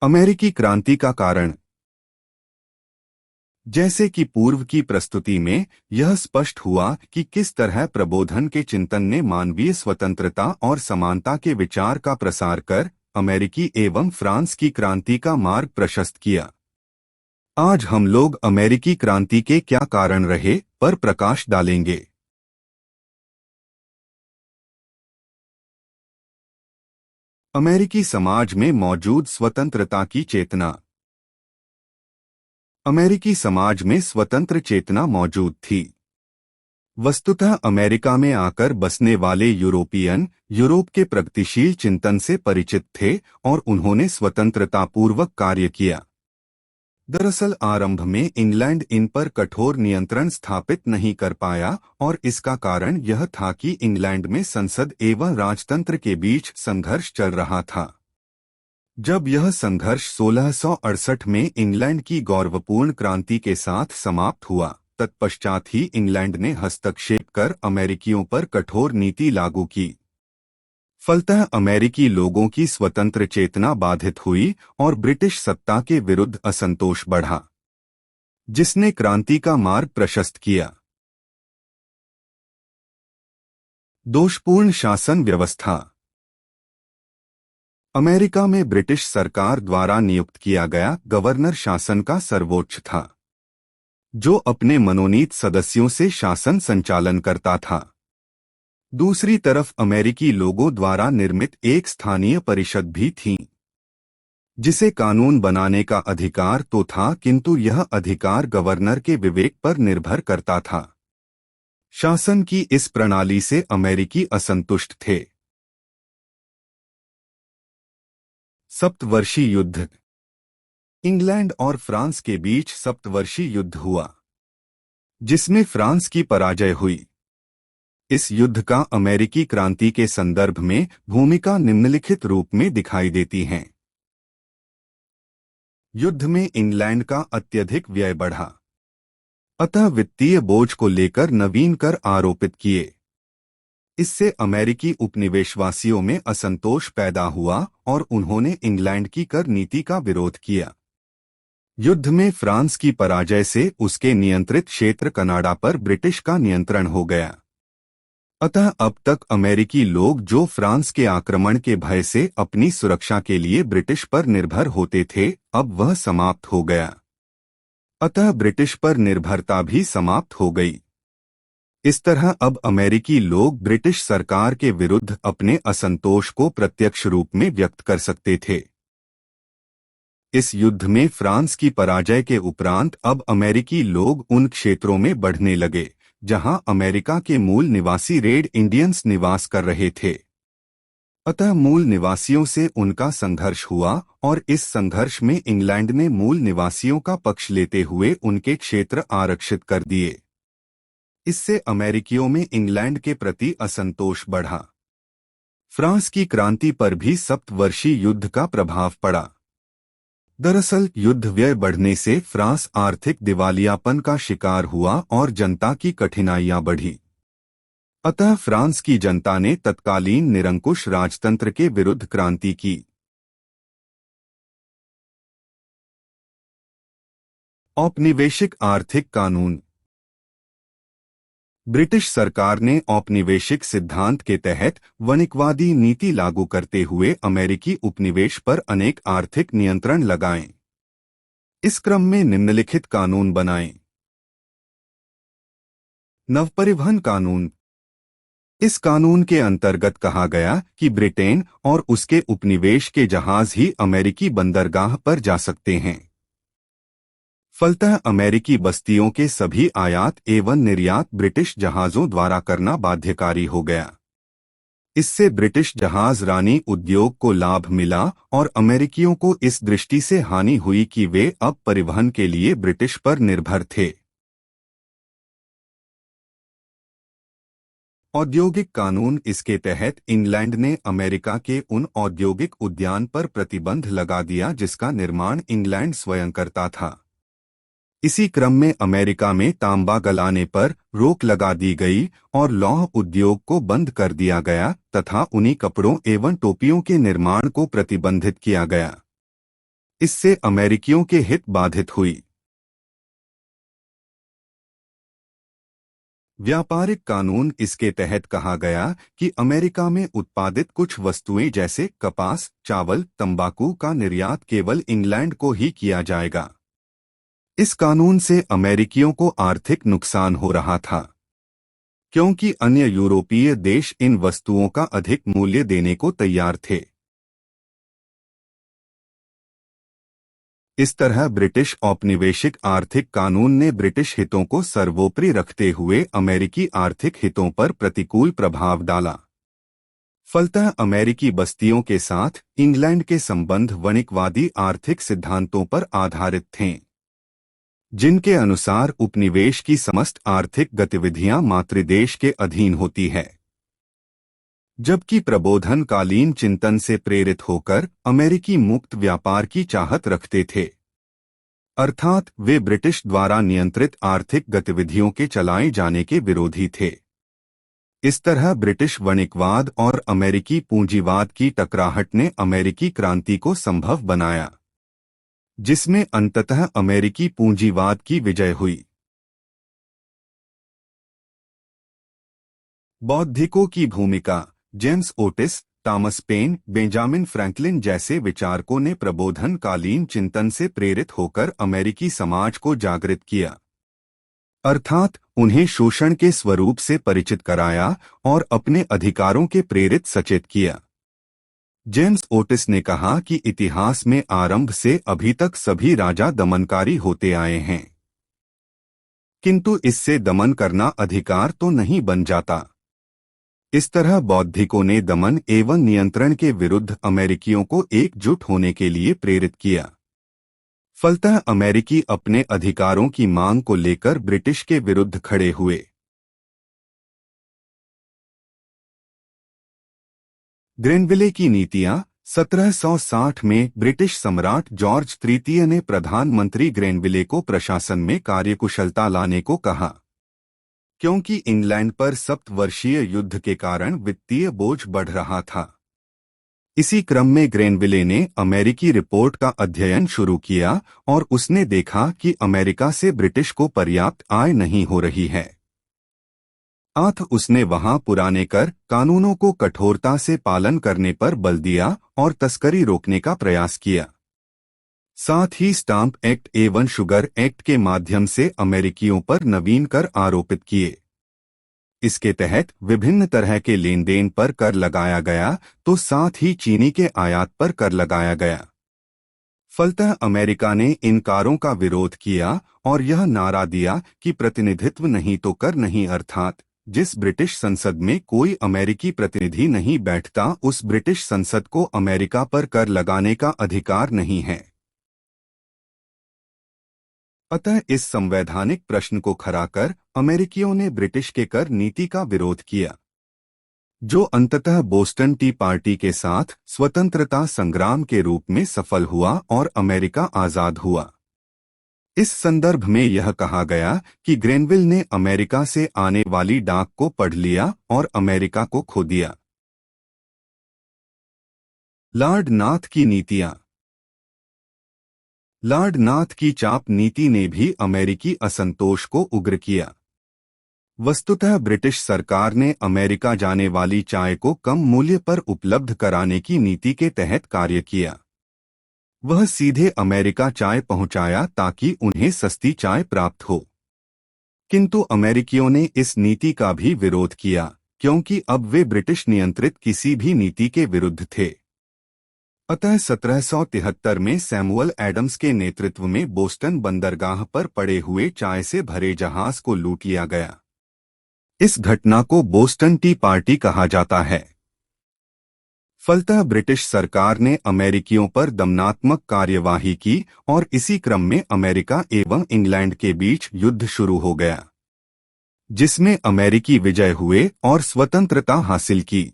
अमेरिकी क्रांति का कारण। जैसे कि पूर्व की प्रस्तुति में यह स्पष्ट हुआ कि किस तरह प्रबोधन के चिंतन ने मानवीय स्वतंत्रता और समानता के विचार का प्रसार कर अमेरिकी एवं फ्रांस की क्रांति का मार्ग प्रशस्त किया। आज हम लोग अमेरिकी क्रांति के क्या कारण रहे पर प्रकाश डालेंगे। अमेरिकी समाज में मौजूद स्वतंत्रता की चेतना। अमेरिकी समाज में स्वतंत्र चेतना मौजूद थी। वस्तुतः अमेरिका में आकर बसने वाले यूरोपियन यूरोप के प्रगतिशील चिंतन से परिचित थे और उन्होंने स्वतंत्रतापूर्वक कार्य किया। दरअसल आरंभ में इंग्लैंड इन पर कठोर नियंत्रण स्थापित नहीं कर पाया और इसका कारण यह था कि इंग्लैंड में संसद एवं राजतंत्र के बीच संघर्ष चल रहा था। जब यह संघर्ष 1668 में इंग्लैंड की गौरवपूर्ण क्रांति के साथ समाप्त हुआ, तत्पश्चात ही इंग्लैंड ने हस्तक्षेप कर अमेरिकियों पर कठोर नीति लागू की। फलतः अमेरिकी लोगों की स्वतंत्र चेतना बाधित हुई और ब्रिटिश सत्ता के विरुद्ध असंतोष बढ़ा, जिसने क्रांति का मार्ग प्रशस्त किया। दोषपूर्ण शासन व्यवस्था। अमेरिका में ब्रिटिश सरकार द्वारा नियुक्त किया गया गवर्नर शासन का सर्वोच्च था, जो अपने मनोनीत सदस्यों से शासन संचालन करता था। दूसरी तरफ अमेरिकी लोगों द्वारा निर्मित एक स्थानीय परिषद भी थी, जिसे कानून बनाने का अधिकार तो था, किंतु यह अधिकार गवर्नर के विवेक पर निर्भर करता था। शासन की इस प्रणाली से अमेरिकी असंतुष्ट थे। सप्तवर्षीय युद्ध। इंग्लैंड और फ्रांस के बीच सप्तवर्षीय युद्ध हुआ, जिसमें फ्रांस की पराजय हुई। इस युद्ध का अमेरिकी क्रांति के संदर्भ में भूमिका निम्नलिखित रूप में दिखाई देती है। युद्ध में इंग्लैंड का अत्यधिक व्यय बढ़ा, अतः वित्तीय बोझ को लेकर नवीन कर आरोपित किए। इससे अमेरिकी उपनिवेशवासियों में असंतोष पैदा हुआ और उन्होंने इंग्लैंड की कर नीति का विरोध किया। युद्ध में फ्रांस की पराजय से उसके नियंत्रित क्षेत्र कनाडा पर ब्रिटिश का नियंत्रण हो गया। अतः अब तक अमेरिकी लोग जो फ्रांस के आक्रमण के भय से अपनी सुरक्षा के लिए ब्रिटिश पर निर्भर होते थे, अब वह समाप्त हो गया। अतः ब्रिटिश पर निर्भरता भी समाप्त हो गई। इस तरह अब अमेरिकी लोग ब्रिटिश सरकार के विरुद्ध अपने असंतोष को प्रत्यक्ष रूप में व्यक्त कर सकते थे। इस युद्ध में फ्रांस की पराजय के उपरांत अब अमेरिकी लोग उन क्षेत्रों में बढ़ने लगे जहां अमेरिका के मूल निवासी रेड इंडियंस निवास कर रहे थे। अतः मूल निवासियों से उनका संघर्ष हुआ और इस संघर्ष में इंग्लैंड ने मूल निवासियों का पक्ष लेते हुए उनके क्षेत्र आरक्षित कर दिए। इससे अमेरिकियों में इंग्लैंड के प्रति असंतोष बढ़ा। फ्रांस की क्रांति पर भी सप्तवर्षीय युद्ध का प्रभाव पड़ा। दरअसल युद्ध व्यय बढ़ने से फ्रांस आर्थिक दिवालियापन का शिकार हुआ और जनता की कठिनाइयां बढ़ी। अतः फ्रांस की जनता ने तत्कालीन निरंकुश राजतंत्र के विरुद्ध क्रांति की। औपनिवेशिक आर्थिक कानून। ब्रिटिश सरकार ने औपनिवेशिक सिद्धांत के तहत वणिकवादी नीति लागू करते हुए अमेरिकी उपनिवेश पर अनेक आर्थिक नियंत्रण लगाए। इस क्रम में निम्नलिखित कानून बनाए। नवपरिवहन कानून। इस कानून के अंतर्गत कहा गया कि ब्रिटेन और उसके उपनिवेश के जहाज ही अमेरिकी बंदरगाह पर जा सकते हैं। फलतः अमेरिकी बस्तियों के सभी आयात एवं निर्यात ब्रिटिश जहाजों द्वारा करना बाध्यकारी हो गया। इससे ब्रिटिश जहाज रानी उद्योग को लाभ मिला और अमेरिकियों को इस दृष्टि से हानि हुई कि वे अब परिवहन के लिए ब्रिटिश पर निर्भर थे। औद्योगिक कानून। इसके तहत इंग्लैंड ने अमेरिका के उन औद्योगिक उद्यान पर प्रतिबंध लगा दिया जिसका निर्माण इंग्लैंड स्वयं करता था। इसी क्रम में अमेरिका में तांबा गलाने पर रोक लगा दी गई और लौह उद्योग को बंद कर दिया गया तथा उन्हीं कपड़ों एवं टोपियों के निर्माण को प्रतिबंधित किया गया। इससे अमेरिकियों के हित बाधित हुई। व्यापारिक कानून इसके तहत कहा गया कि अमेरिका में उत्पादित कुछ वस्तुएं जैसे कपास, चावल, तंबाकू का निर्यात केवल इंग्लैंड को ही किया जाएगा। इस कानून से अमेरिकियों को आर्थिक नुकसान हो रहा था, क्योंकि अन्य यूरोपीय देश इन वस्तुओं का अधिक मूल्य देने को तैयार थे। इस तरह ब्रिटिश औपनिवेशिक आर्थिक कानून ने ब्रिटिश हितों को सर्वोपरि रखते हुए अमेरिकी आर्थिक हितों पर प्रतिकूल प्रभाव डाला। फलतः अमेरिकी बस्तियों के साथ इंग्लैंड के संबंध वणिकवादी आर्थिक सिद्धांतों पर आधारित थे, जिनके अनुसार उपनिवेश की समस्त आर्थिक गतिविधियां मातृदेश के अधीन होती है, जबकि प्रबोधनकालीन चिंतन से प्रेरित होकर अमेरिकी मुक्त व्यापार की चाहत रखते थे, अर्थात वे ब्रिटिश द्वारा नियंत्रित आर्थिक गतिविधियों के चलाए जाने के विरोधी थे। इस तरह ब्रिटिश वणिकवाद और अमेरिकी पूंजीवाद की टकराहट ने अमेरिकी क्रांति को संभव बनाया, जिसमें अंततः अमेरिकी पूंजीवाद की विजय हुई। बौद्धिकों की भूमिका। James Otis, Thomas Paine, Benjamin Franklin जैसे विचारकों ने प्रबोधनकालीन चिंतन से प्रेरित होकर अमेरिकी समाज को जागृत किया, अर्थात उन्हें शोषण के स्वरूप से परिचित कराया और अपने अधिकारों के प्रेरित सचेत किया। जेम्स ओटिस ने कहा कि इतिहास में आरंभ से अभी तक सभी राजा दमनकारी होते आए हैं, किंतु इससे दमन करना अधिकार तो नहीं बन जाता। इस तरह बौद्धिकों ने दमन एवं नियंत्रण के विरुद्ध अमेरिकियों को एकजुट होने के लिए प्रेरित किया। फलतः अमेरिकी अपने अधिकारों की मांग को लेकर ब्रिटिश के विरुद्ध खड़े हुए। ग्रेनविले की नीतियां। 1760 में ब्रिटिश सम्राट जॉर्ज तृतीय ने प्रधानमंत्री ग्रेनविले को प्रशासन में कार्यकुशलता लाने को कहा, क्योंकि इंग्लैंड पर सप्तवर्षीय युद्ध के कारण वित्तीय बोझ बढ़ रहा था। इसी क्रम में ग्रेनविले ने अमेरिकी रिपोर्ट का अध्ययन शुरू किया और उसने देखा कि अमेरिका से ब्रिटिश को पर्याप्त आय नहीं हो रही है। उसने वहां पुराने कर कानूनों को कठोरता से पालन करने पर बल दिया और तस्करी रोकने का प्रयास किया। साथ ही स्टाम्प एक्ट एवं शुगर एक्ट के माध्यम से अमेरिकियों पर नवीन कर आरोपित किए। इसके तहत विभिन्न तरह के लेन देन पर कर लगाया गया, तो साथ ही चीनी के आयात पर कर लगाया गया। फलतः अमेरिका ने इन कारों का विरोध किया और यह नारा दिया कि प्रतिनिधित्व नहीं तो कर नहीं, अर्थात जिस ब्रिटिश संसद में कोई अमेरिकी प्रतिनिधि नहीं बैठता, उस ब्रिटिश संसद को अमेरिका पर कर लगाने का अधिकार नहीं है। अतः इस संवैधानिक प्रश्न को खड़ा कर अमेरिकियों ने ब्रिटिश के कर नीति का विरोध किया, जो अंततः बोस्टन टी पार्टी के साथ स्वतंत्रता संग्राम के रूप में सफल हुआ और अमेरिका आजाद हुआ। इस संदर्भ में यह कहा गया कि ग्रेनविल ने अमेरिका से आने वाली डाक को पढ़ लिया और अमेरिका को खो दिया। लॉर्ड नाथ की नीतियां। लॉर्ड नाथ की चाप नीति ने भी अमेरिकी असंतोष को उग्र किया। वस्तुतः ब्रिटिश सरकार ने अमेरिका जाने वाली चाय को कम मूल्य पर उपलब्ध कराने की नीति के तहत कार्य किया। वह सीधे अमेरिका चाय पहुंचाया ताकि उन्हें सस्ती चाय प्राप्त हो। किंतु अमेरिकियों ने इस नीति का भी विरोध किया, क्योंकि अब वे ब्रिटिश नियंत्रित किसी भी नीति के विरुद्ध थे। अतः 1773 में सैमुअल एडम्स के नेतृत्व में बोस्टन बंदरगाह पर पड़े हुए चाय से भरे जहाज को लूट लिया गया। इस घटना को बोस्टन टी पार्टी कहा जाता है। फलतः ब्रिटिश सरकार ने अमेरिकियों पर दमनात्मक कार्यवाही की और इसी क्रम में अमेरिका एवं इंग्लैंड के बीच युद्ध शुरू हो गया, जिसमें अमेरिकी विजय हुए और स्वतंत्रता हासिल की।